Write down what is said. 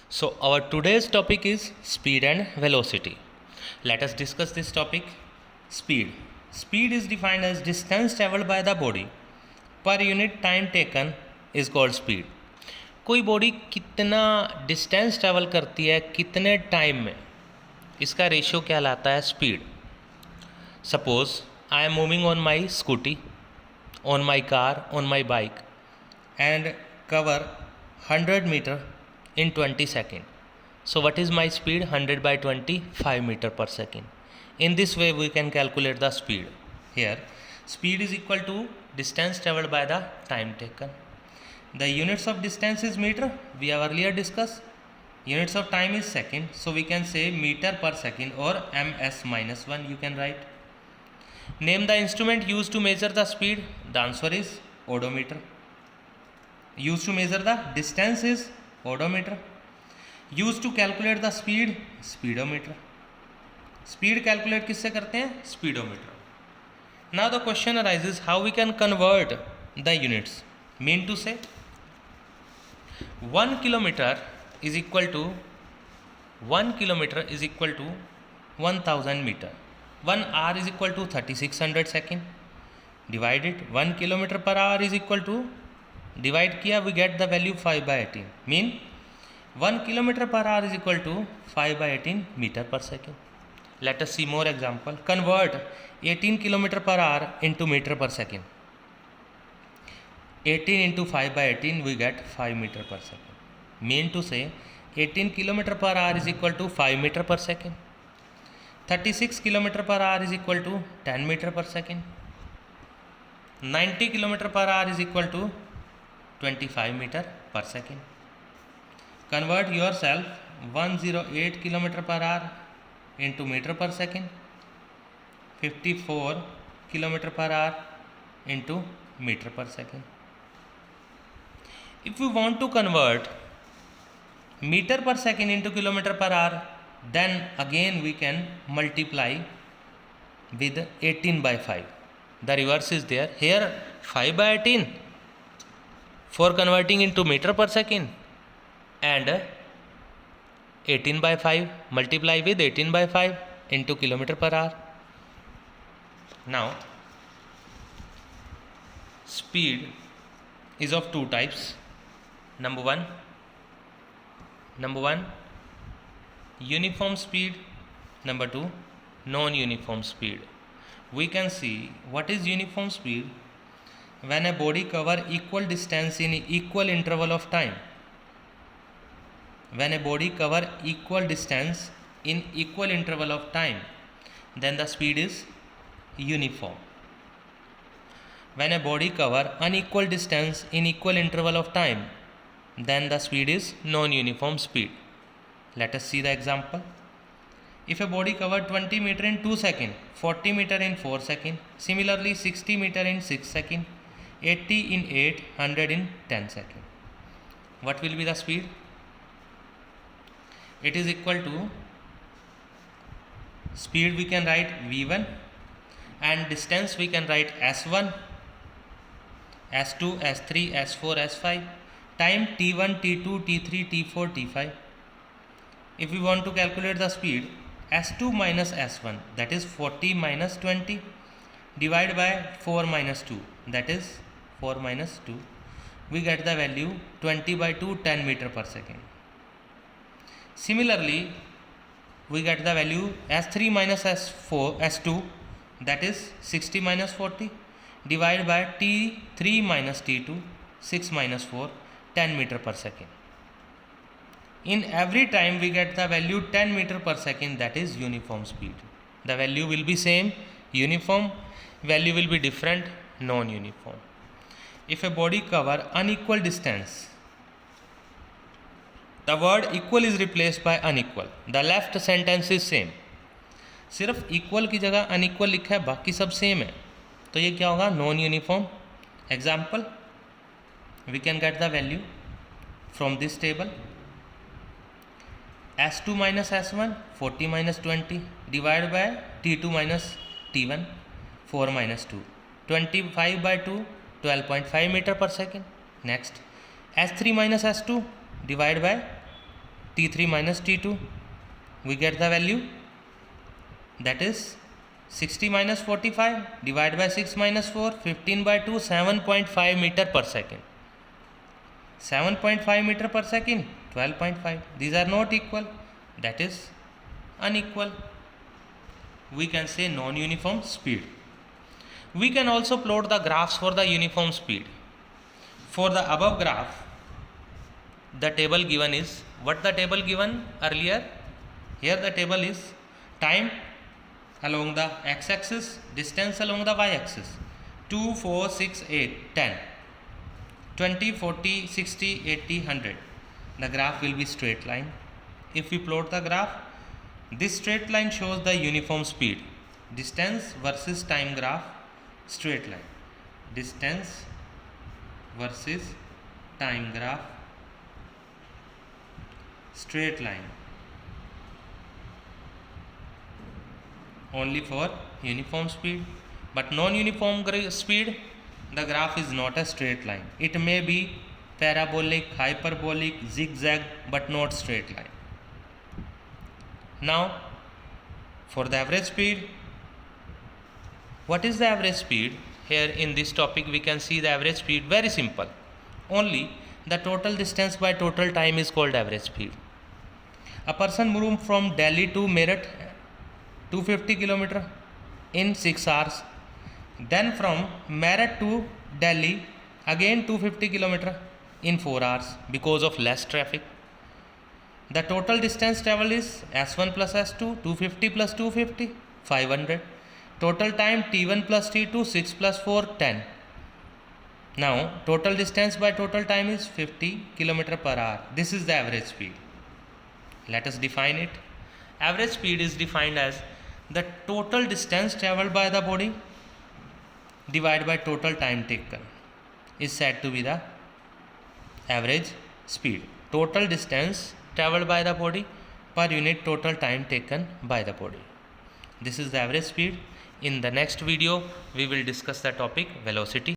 So our today's topic is speed and velocity. Let us discuss this topic. Speed. Speed is defined as distance traveled by the body per unit time taken is called speed. कोई body कितना distance travel करती है कितने time में, इसका ratio क्या लाता है speed. Suppose I am moving on my scooty, on my car, on my bike, and cover 100 meter in 20 seconds. So what is my speed? 100 by 20, 5 meter per second. In this way we can calculate the speed. Here speed is equal to distance traveled by the time taken. The units of distance is meter, we have earlier discussed. Units of time is second, so we can say meter per second, or ms minus 1 you can write. Name the instrument used to measure the speed. The answer is odometer. Used to measure the distance is odometer. Used to calculate the speed, speedometer. Speed calculate किससे करते हैं? Speedometer. Now the question arises how we can convert the units. Mean to say 1 kilometer is equal to 1000 meter. 1 hour is equal to 3600 second. Divided 1 kilometer per hour is equal to, divide किया we get the value 5 by 18. Mean 1 kilometer per hour is equal to 5 by 18 meter per second. Let us see more example. Convert 18 kilometer per hour into meter per second. 18 into 5 by 18 we get 5 meter per second. Mean to say 18 kilometer per hour is equal to 5 meter per second. 36 kilometer per hour is equal to 10 meter per second. 90 kilometer per hour is equal to 25 meter per second. Convert yourself 108 kilometer per hour into meter per second. 54 kilometer per hour into meter per second. If we want to convert meter per second into kilometer per hour, then again we can multiply with 18 by 5. The reverse is there. Here 5 by 18 for converting into meter per second, and 18 by 5 multiply with 18 by 5 into kilometer per hour. Now speed is of two types. Number one, uniform speed. Number two, non-uniform speed. We can see what is uniform speed. When a body cover equal distance in equal interval of time. When a body cover equal distance in equal interval of time, then the speed is uniform. When a body cover unequal distance in equal interval of time, then the speed is non-uniform speed. Let us see the example. If a body cover 20 meter in 2 seconds, 40 meter in 4 seconds, similarly 60 meter in 6 seconds, 80 in 8, 100 in 10 seconds. What will be the speed? It is equal to, speed we can write V1, and distance we can write S1, S2, S3, S4, S5, time T1, T2, T3, T4, T5. If we want to calculate the speed, S2 minus S1, that is 40 minus 20, divided by 4 minus 2, that is 4 minus 2, we get the value 20 by 2, 10 meter per second. Similarly, we get the value S3 minus S2, that is 60 minus 40, divided by T3 minus T2, 6 minus 4, 10 meter per second. In every time we get the value 10 meter per second, that is uniform speed. The value will be same, uniform, value will be different, non-uniform. If a body cover unequal distance, the word equal is replaced by unequal. The left sentence is same. सिर्फ equal की जगह unequal लिखा है, बाकी सब same है, तो ये क्या होगा? non-uniform. Example, we can get the value from this table. S2 minus S1, 40 minus 20, divided by T2 minus T1, 4 minus 2, 25 by 2, 12.5 meter per second. Next, S3 minus S2, divided by T3 minus T2, we get the value, that is 60 minus 45 divided by 6 minus 4, 15 by 2, 7.5 meter per second. 7.5 meter per second, 12.5. These are not equal, that is unequal. We can say non-uniform speed. We can also plot the graphs for the uniform speed. For the above graph, the table given is, what the table given earlier? Here the table is time along the x-axis, distance along the y-axis. 2, 4, 6, 8, 10, 20, 40, 60, 80, 100. The graph will be straight line. If we plot the graph, this straight line shows the uniform speed. Distance versus time graph, straight line. Distance versus time graph, straight line. Only for uniform speed, but non-uniform speed, the graph is not a straight line. It may be parabolic, hyperbolic, zigzag, but not straight line. Now, for the average speed, what is the average speed? Here in this topic we can see the average speed, very simple. Only the total distance by total time is called average speed. A person moved from Delhi to Meerut 250 km in 6 hours. Then from Meerut to Delhi again 250 km in 4 hours because of less traffic. The total distance traveled is S1 plus S2, 250 plus 250, 500. Total time T1 plus T2, 6 plus 4, 10. Now total distance by total time is 50 km per hour. This is the average speed. Let us define it. Average speed is defined as the total distance traveled by the body divided by total time taken is said to be the average speed. Total distance traveled by the body per unit total time taken by the body. This is the average speed. In the next video, we will discuss the topic velocity.